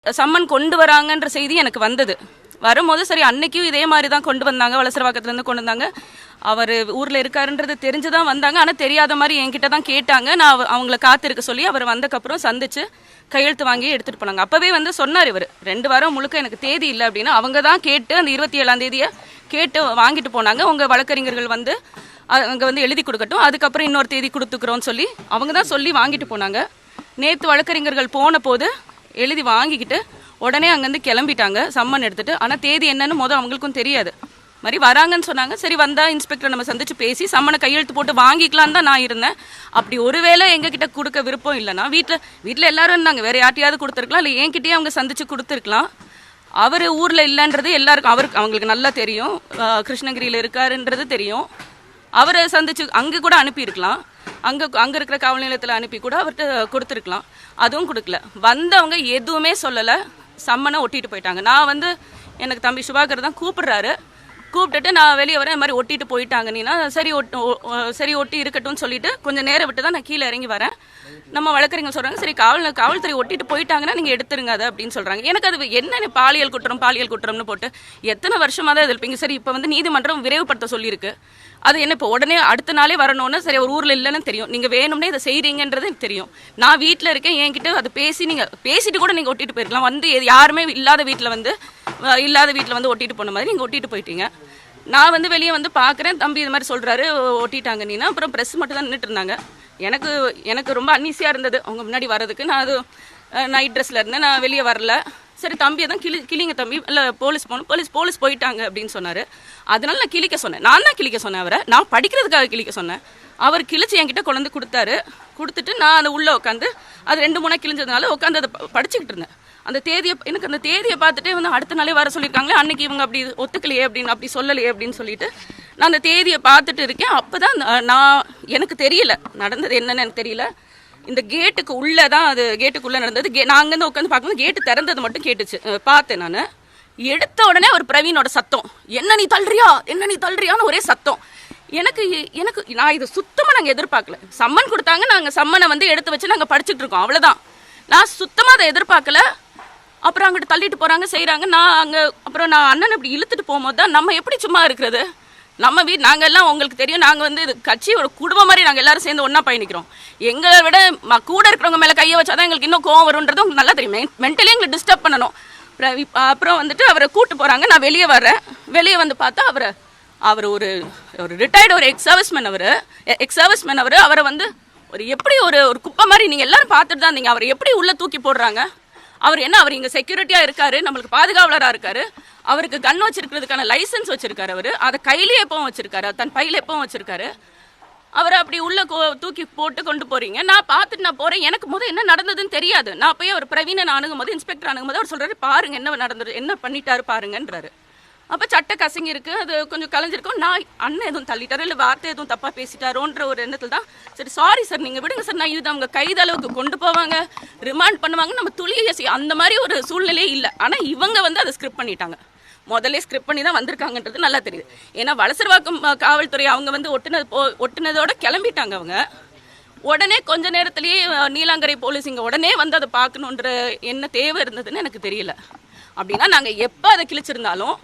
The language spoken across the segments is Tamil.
சம்மன் கொண்டு வராங்கன்ற செய்தி எனக்கு வந்தது. வரும்போது சரி அன்னைக்கும் இதே மாதிரி தான் கொண்டு வந்தாங்க, வலசரவாக்கத்துலேருந்து கொண்டு வந்தாங்க. அவர் ஊரில் இருக்காருன்றது தெரிஞ்சு தான் வந்தாங்க. ஆனால் தெரியாத மாதிரி என்கிட்ட தான் கேட்டாங்க. நான் அவங்கள காத்திருக்க சொல்லி அவர் வந்தக்கப்புறம் சந்திச்சு கையெழுத்து வாங்கி எடுத்துகிட்டு போனாங்க. அப்போவே வந்து சொன்னார் இவர் 2 வாரம் முழுக்க எனக்கு தேதி இல்லை அப்படின்னு. அவங்க தான் கேட்டு அந்த 27ஆம் தேதியை கேட்டு வாங்கிட்டு போனாங்க. உங்கள் வழக்கறிஞர்கள் வந்து அங்கே வந்து எழுதி கொடுக்கட்டும், அதுக்கப்புறம் இன்னொரு தேதி கொடுத்துக்கிறோன்னு சொல்லி அவங்க தான் சொல்லி வாங்கிட்டு போனாங்க. நேற்று வழக்கறிஞர்கள் போன போது எழுதி வாங்கிக்கிட்டு உடனே அங்கேருந்து கிளம்பிட்டாங்க சம்மன் எடுத்துகிட்டு. ஆனால் தேதி என்னன்னு அவங்களுக்கும் தெரியாது. மாதிரி வராங்கன்னு சொன்னாங்க. சரி வந்தால் இன்ஸ்பெக்டர் நம்ம சந்திச்சு பேசி சம்மனை கையெழுத்து போட்டு வாங்கிக்கலான்னு தான் நான் இருந்தேன். அப்படி ஒருவேளை எங்ககிட்ட கொடுக்க விருப்பம் இல்லைன்னா வீட்டில் எல்லாரும் இருந்தாங்க, வேறு யார்ட்டையாவது கொடுத்துருக்கலாம், இல்லை என்கிட்டயே அவங்க சந்திச்சு கொடுத்துருக்கலாம். அவர் ஊரில் இல்லைன்றது எல்லாருக்கும் அவங்களுக்கு நல்லா தெரியும். கிருஷ்ணகிரியில் இருக்காருன்றது தெரியும். அவரை சந்திச்சு அங்கே கூட அனுப்பியிருக்கலாம். அங்கே இருக்கிற காவல் நிலையத்தில் அனுப்பி கூட அவர்கிட்ட கொடுத்துருக்கலாம். அதுவும் கொடுக்கல. வந்தவங்க எதுவுமே சொல்லலை, சம்மனை ஒட்டிட்டு போயிட்டாங்க. நான் வந்து எனக்கு தம்பி சுபாகர் தான் கூப்பிடுறாரு. கூப்பிட்டுட்டு நான் வெளியே வரேன், இந்த மாதிரி ஒட்டிட்டு போயிட்டாங்க. நீனா சரி ஒட்டி இருக்கட்டும்னு சொல்லிட்டு கொஞ்சம் நேரம் விட்டு தான் நான் கீழே இறங்கி வரேன். நம்ம வழக்கறிஞர் சொல்கிறாங்க சரி காவல்துறை ஒட்டிட்டு போயிட்டாங்கன்னா நீங்கள் எடுத்துருங்க அதை அப்படின்னு சொல்கிறாங்க. எனக்கு அது என்ன பாலியல் குற்றம்னு போட்டு எத்தனை வருஷமாக தான் இருப்பீங்க. சரி இப்போ வந்து நீதிமன்றம் விரைவுபடுத்த சொல்லியிருக்கு. அது என்ன இப்போ உடனே அடுத்த நாளே வரணும்னு சரி ஒரு ஊரில் இல்லைன்னு தெரியும், நீங்கள் வேணும்னே இதை செய்கிறீங்கன்றது எனக்கு தெரியும். நான் வீட்டில் இருக்கேன், என்கிட்ட அதை பேசிட்டு கூட நீங்கள் ஒட்டிட்டு போயிருக்கலாம். வந்து யாருமே இல்லாத வீட்டில் வந்து ஒட்டிட்டு போன மாதிரி நீங்கள் ஒட்டிட்டு போயிட்டீங்க. நான் வந்து வெளியே வந்து பார்க்குறேன், தம்பி இது மாதிரி சொல்கிறாரு ஒட்டிட்டாங்க நீனா. அப்புறம் ப்ரெஸ் மட்டும் தான் நின்றுட்டு இருந்தாங்க. எனக்கு ரொம்ப அன்னீசியாக இருந்தது அவங்க முன்னாடி வர்றதுக்கு. நான் அது நைட் ட்ரெஸ்ஸில் இருந்தேன், நான் வெளியே வரல. சரி தம்பியை தான் கிளிங்க தம்பி, இல்லை போலீஸ் போகணும், போலீஸ் போயிட்டாங்க அப்படின்னு சொன்னார். அதனால நான் கிளிக்க சொன்னேன். நான் தான் கிளிக்க சொன்னேன் அவரை, நான் படிக்கிறதுக்காக கிளிக்க சொன்னேன். அவர் கிழிச்சு என்கிட்ட கொண்டு கொடுத்துட்டு நான் அந்த உள்ளே உட்காந்து அது 2-3 கிழிஞ்சதுனால உட்காந்து அதை படிச்சுக்கிட்டு இருந்தேன். எனக்கு அந்த தேதியை பார்த்துட்டே வந்து அடுத்த நாளே வர சொல்லியிருக்காங்களே, அன்னைக்கு இவங்க அப்படி ஒத்துக்கலையே அப்படின்னு அப்படி சொல்லலையே அப்படின்னு சொல்லிட்டு நான் அந்த தேதியை பார்த்துட்டு இருக்கேன். அப்போ தான் எனக்கு தெரியல நடந்தது என்னன்னு எனக்கு தெரியல. இந்த கேட்டுக்கு உள்ளே தான் அது கேட்டுக்குள்ளே நடந்தது. நான் அங்கேருந்து உட்காந்து பார்க்கும்போது கேட்டு திறந்தது மட்டும் கேட்டுச்சு, பார்த்தேன். நான் எடுத்த உடனே ஒரு பிரவீனோட சத்தம், என்ன நீ தள்ளுறியான்னு ஒரே சத்தம். எனக்கு நான் இது சுத்தமாக நாங்கள் எதிர்பார்க்கல. சம்மன் கொடுத்தாங்க, நாங்கள் சம்மனை வந்து எடுத்து வச்சு நாங்கள் படிச்சுட்டு இருக்கோம், அவ்வளோதான். நான் சுத்தமாக அதை எதிர்பார்க்கல. அப்புறம் அங்கிட்டு தள்ளிட்டு போகிறாங்க செய்கிறாங்க. அப்புறம் நான் அண்ணன் இப்படி இழுத்துட்டு போகும்போது தான் நம்ம எப்படி சும்மா இருக்கிறது, நம்ம நாங்கள் எல்லாம் உங்களுக்கு தெரியும், நாங்கள் வந்து கட்சியோட குடும்பம் மாதிரி நாங்கள் எல்லாரும் சேர்ந்து ஒன்றா பயணிக்கிறோம். எங்களை விட கூட இருக்கிறவங்க மேலே கையை வச்சாதான் எங்களுக்கு இன்னும் கோவம் வரும்ன்றது உங்களுக்கு நல்லா தெரியும். மென்டலி எங்களை டிஸ்டர்ப் பண்ணணும். அப்புறம் வந்துட்டு அவரை கூட்டு போகிறாங்க. நான் வெளியே வரேன். வெளியே வந்து பார்த்தா அவர் ஒரு ரிட்டையர்டு ஒரு எக்ஸ் சர்வீஸ்மேன். அவரை வந்து எப்படி ஒரு குப்பை மாதிரி நீங்கள் எல்லாரும் பார்த்துட்டு தான் இருந்தீங்க. அவர் எப்படி உள்ளே தூக்கி போடுறாங்க. அவர் இங்கே செக்யூரிட்டியாக இருக்காரு, நம்மளுக்கு பாதுகாவலராக இருக்காரு. அவருக்கு கன் வச்சிருக்கிறதுக்கான லைசன்ஸ் வச்சிருக்காரு. அவர் அதை கையிலேயே எப்பவும் வச்சிருக்காரு, தன் பையில எப்பவும் வச்சிருக்காரு. அவரை அப்படி உள்ள தூக்கி போட்டு கொண்டு போறீங்க. நான் பார்த்துட்டு நான் போறேன். எனக்கு என்ன நடந்ததுன்னு தெரியாது. நான் போய் அவர் பிரவீனை அணுகும்போது, இன்ஸ்பெக்டர் அணுகும்போது அவர் சொல்றாரு, பாருங்க என்ன நடந்தது, என்ன பண்ணிட்டாரு பாருங்கன்றாரு. அப்போ சட்டை கசங்கி இருக்கு, அது கொஞ்சம் கலைஞ்சிருக்கும். நான் அண்ணன் எதுவும் தள்ளிட்டாரோ இல்லை வார்த்தை எதுவும் தப்பாக பேசிட்டாரோன்ற ஒரு எண்ணத்தில் தான் சரி சாரி சார் நீங்கள் விடுங்க சார், நான் இது அவங்க கைதளவுக்கு கொண்டு போவாங்க, ரிமாண்ட் பண்ணுவாங்க, நம்ம துளியை அந்த மாதிரி ஒரு சூழ்நிலையே இல்லை. ஆனால் இவங்க வந்து அதை ஸ்கிரிப்ட் பண்ணிட்டாங்க. முதல்ல ஸ்கிரிப்ட் பண்ணி தான் வந்திருக்காங்கன்றது நல்லா தெரியுது. ஏன்னா வலசரவாக்கம் காவல்துறை அவங்க வந்து ஒட்டுனதோட கிளம்பிட்டாங்க. அவங்க உடனே கொஞ்ச நேரத்திலேயே நீலாங்கரை போலீஸ் இங்கே உடனே வந்து அதை பார்க்கணுன்ற என்ன தேவை இருந்ததுன்னு எனக்கு தெரியல. அப்படின்னா நாங்கள் எப்போ அதை கிழிச்சிருந்தாலும்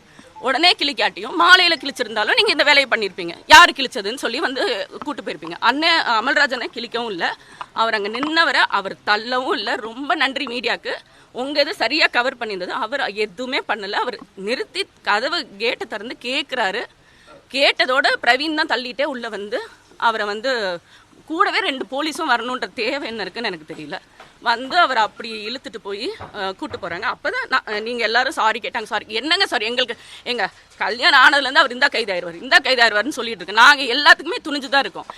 உடனே கிளிக்காட்டியும் மாலையில் கிழிச்சிருந்தாலும் நீங்கள் இந்த வேலையை பண்ணியிருப்பீங்க. யார் கிழிச்சதுன்னு சொல்லி வந்து கூட்டு போயிருப்பீங்க. அண்ணன் அமல்ராஜனை கிழிக்கவும் இல்லை, அவர் அங்கே நின்னவரை அவர் தள்ளவும் இல்லை. ரொம்ப நன்றி மீடியாவுக்கு, உங்கள் இது சரியாக கவர் பண்ணியிருந்தது. அவர் எதுவுமே பண்ணலை. அவர் நிறுத்தி கதவை கேட்டை திறந்து கேட்குறாரு. கேட்டதோட பிரவீன் தான் தள்ளிட்டே உள்ளே வந்து அவரை வந்து கூடவே 2 போலீஸும் வரணுன்ற தேவை என்ன இருக்குன்னு எனக்கு தெரியல. வந்து அவர் அப்படி இழுத்துட்டு போய் கூட்டு போகிறாங்க. அப்போ தான் நீங்கள் எல்லாரும் சாரி கேட்டாங்க. சாரி என்னங்க சாரி, எங்கள் கல்யாணம் ஆனதுலேருந்து அவர் இந்த கைதாயிருவார்னு சொல்லிட்டு இருக்கு. நாங்கள் எல்லாத்துக்குமே துணிஞ்சு தான் இருக்கோம்.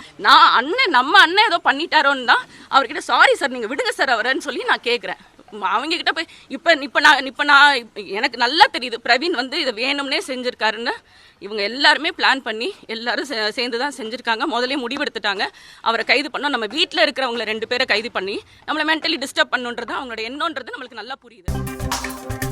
நம்ம அண்ணன் ஏதோ பண்ணிட்டாரோன்னு தான் அவர்கிட்ட சாரி சார் நீங்கள் விடுங்க சார் அவரன்னு சொல்லி நான் கேட்குறேன். அவங்க கிட்ட போய் இப்போ நான் எனக்கு நல்லா தெரியுது பிரவீன் வந்து இதை வேணும்னே செஞ்சுருக்காருன்னு. இவங்க எல்லாருமே பிளான் பண்ணி எல்லாரும் சேர்ந்து தான் செஞ்சுருக்காங்க. முதலே முடிவெடுத்துட்டாங்க அவரை கைது பண்ணோம். நம்ம வீட்டில் இருக்கிறவங்கள 2 பேரை கைது பண்ணி நம்மளை மென்டலி டிஸ்டர்ப் பண்ணுன்றது அவங்களோட எண்ணன்றது நம்மளுக்கு நல்லா புரியுது.